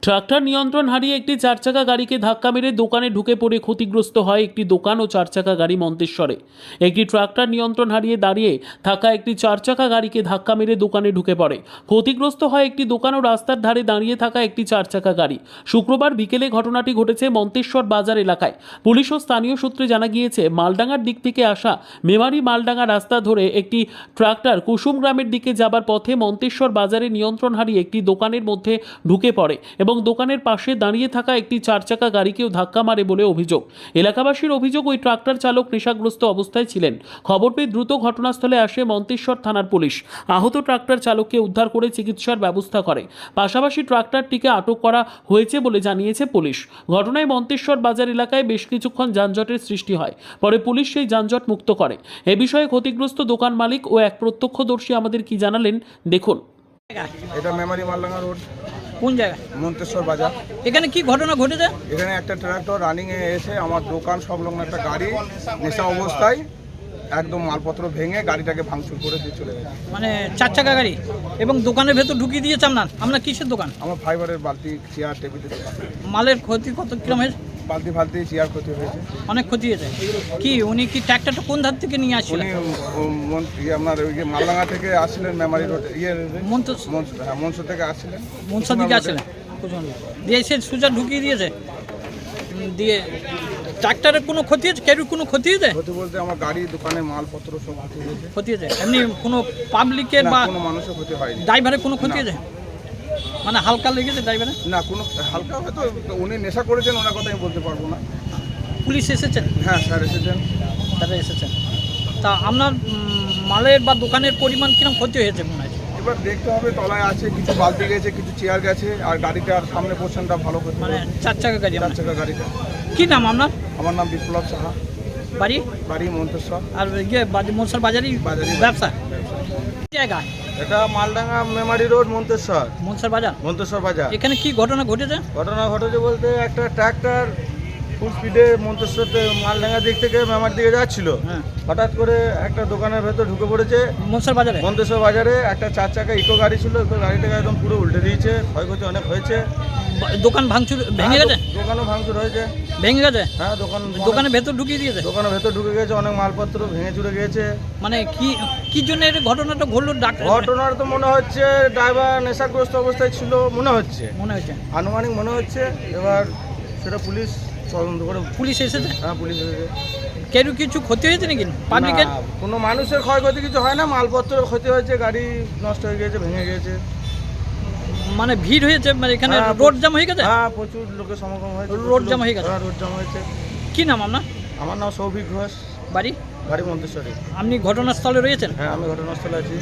Tractor নিয়ন্ত্রণ হারিয়ে একটি চারচাকা গাড়িকে ধাক্কা মেরে দোকানে ঢুকে পড়ে ক্ষতিগ্রস্ত হয় একটি দোকান ও চারচাকা গাড়ি মন্তেশ্বরে। একটি ট্রাক্টর নিয়ন্ত্রণ হারিয়ে দাঁড়িয়ে থাকা একটি চারচাকা গাড়িকে ধাক্কা মেরে দোকানে ঢুকে পড়ে। ক্ষতিগ্রস্ত হয় একটি দোকান ও রাস্তার ধারে দাঁড়িয়ে থাকা একটি চারচাকা গাড়ি। শুক্রবার বিকেলে ঘটনাটি ঘটেছে মন্তেশ্বর বাজার এলাকায়। পুলিশ ও স্থানীয় সূত্রে জানা গিয়েছে, মালডাঙ্গার দিক থেকে আসা মেমারি মালডাঙ্গা রাস্তা ধরে একটি ট্রাক্টর কুসুম গ্রামের দিকে যাবার পথে মন্তেশ্বর বাজারে নিয়ন্ত্রণ হারিয়ে একটি দোকানের মধ্যে ঢুকে পড়ে এবং দোকানের পাশে দাঁড়িয়ে থাকা একটি চারচাকা গাড়িকেও ধাক্কা মারে বলে অভিযোগ। এলাকাবাসীর অভিযোগ, ওই ট্রাক্টর চালক নেশাগ্রস্ত অবস্থায় ছিলেন। খবর পেয়ে দ্রুত ঘটনাস্থলে আসে মন্তেশ্বর থানার পুলিশ। আহত ট্রাক্টর চালককে উদ্ধার করে চিকিৎসার ব্যবস্থা করে। পাশাপাশি ট্রাক্টরটিকে আটক করা হয়েছে বলে জানিয়েছে পুলিশ। ঘটনায় মন্তেশ্বর বাজার এলাকায় বেশ কিছুক্ষণ যানজটের সৃষ্টি হয়। পরে পুলিশ সেই যানজট মুক্ত করে। এ বিষয়ে ক্ষতিগ্রস্ত দোকান মালিক ও এক প্রত্যক্ষদর্শী আমাদের কি জানালেন দেখুন। এটা মেমারি মালডাঙ্গা রোড, কোন জায়গা? মন্তেশ্বর বাজার। এখানে কি ঘটনা ঘটেছে? এখানে একটা ট্রাক্টর রানিংয়ে এসে আমার দোকান সংলগ্ন একটা গাড়ি নেশা অবস্থায় একদম মালপত্র ভেঙে গাড়িটাকে ভাঙচুর করে দিয়ে চলে গেছে। মানে চার চাকা গাড়ি এবং দোকানের ভেতর ঢুকিয়ে দিয়েছে আপনার কিসের দোকান? আমার ফাইবারের বালতি, চেয়ার, টেবিলের দোকান। মালের ক্ষতি কত কিরম হয়েছে? বালতি ফালতি, চেয়ার ক্ষতি হয়েছে। অনেক ক্ষতি হয়েছে। কি উনি কি ট্র্যাক্টরটা কোন ধার থেকে নিয়ে আসছিলেন? উনি আপনার ওই যে মালডাঙ্গা থেকে আসছিলেন, মেমারি রোড মনসুর থেকে আসছিলেন, মনসার দিকে আসছিলেন। দিয়ে সে সোজা ঢুকিয়ে দিয়েছে। দিয়ে ট্র্যাক্টরের কোনো ক্ষতি হয়েছে? কেউ কোনো ক্ষতি হয়েছে? ক্ষতি বলতে আমার গাড়ি, দোকানের মালপত্র সব ক্ষতি হয়েছে। ক্ষতি হয়েছে এমনি কোনো পাবলিকের বা কোনো মানুষের ক্ষতি হয়নি। ড্রাইভারের কোনো ক্ষতি হয়েছে? মানে হালকা লেগেছে ড্রাইভারের? না, কোনো হালকা হয়তো উনি নেশা করেছেন, ওনার কথা আমি বলতে পারবো না। পুলিশ এসেছেন? হ্যাঁ স্যার এসেছেন। তারা এসেছেন। তা আপনার মালের বা দোকানের পরিমাণ কিরকম ক্ষতি হয়েছে মনে হয়? এবার দেখতে হবে, তলায় আছে, কিছু বালতি গেছে, কিছু চেয়ার গেছে, আর গাড়িটার সামনে পোর্শনটা ভালো ক্ষতি মানে হয়েছে। চার চাকা গাড়ি। চার চাকা গাড়িটা। কি নাম আপনার? আমার নাম বিপ্লব সাহা, বাড়ি? বাড়ি মন্তেশ্বর। আর ইয়ে মনসার বাজারই ব্যবসা? জায়গা এটা মালডাঙ্গা মেমারি রোড, মন্তেশ্বর। মনসার বাজার? মন্তেশ্বর বাজার। এখানে কি ঘটনা ঘটেছে? ঘটনা ঘটেছে বলতে একটা ট্রাক্টর ফুল স্পিডে মন্তেশ্বর মালডাঙ্গার দিক থেকে মেমারির দিকে যাচ্ছিল। হ্যাঁ। হঠাৎ করে একটা দোকানের ভেতর ঢুকে পড়েছে। মনসার বাজারে? মন্তেশ্বর বাজারে একটা চার চাকা ইকো গাড়ি ছিল, ইকো গাড়িটাকে একদম পুরো উল্টে দিয়েছে। ক্ষয়ক্ষতি অনেক হয়েছে। দোকান ভাঙচুর ভেঙে গেছে? দোকানও ভাঙচুর হয়েছে। ভেঙে গেছে? হ্যাঁ, দোকানের ভেতর ঢুকিয়ে দিয়েছে? দোকানের ভেতর ঢুকে গেছে, অনেক মালপত্র ভেঙে চুরে গিয়েছে। মানে কি জন্য এই ঘটনাটা ঘটলো? ঘটনার তো মনে হচ্ছে ড্রাইভার নেশাগ্রস্ত অবস্থায় ছিল মনে হচ্ছে, আনুমানিক মনে হচ্ছে। এবার সেটা পুলিশ তদন্ত করে। পুলিশ এসেছে? হ্যাঁ, পুলিশ এসেছে। কেউ কিছু ক্ষতি হয়েছে নাকি পাবলিকের? না, কোনো মানুষের ক্ষয়ক্ষতি কিছু হয় না, মালপত্রের ক্ষতি হয়েছে, গাড়ি নষ্ট হয়ে গিয়েছে, ভেঙে গিয়েছে। মানে ভিড় হয়েছে, মানে এখানে রোড জ্যাম হয়ে গেছে? হ্যাঁ, প্রচুর লোকের সমাগম হয়েছে। রোড জ্যাম হয়ে গেছে? হ্যাঁ, রোড জ্যাম হয়েছে। কি নাম আপনার? আমার নাম সৌভিক ঘোষ, বাড়ি? বাড়ি মন্তেশ্বরে। আপনি ঘটনাস্থলে রয়েছেন? হ্যাঁ, আমি ঘটনাস্থলে আছি।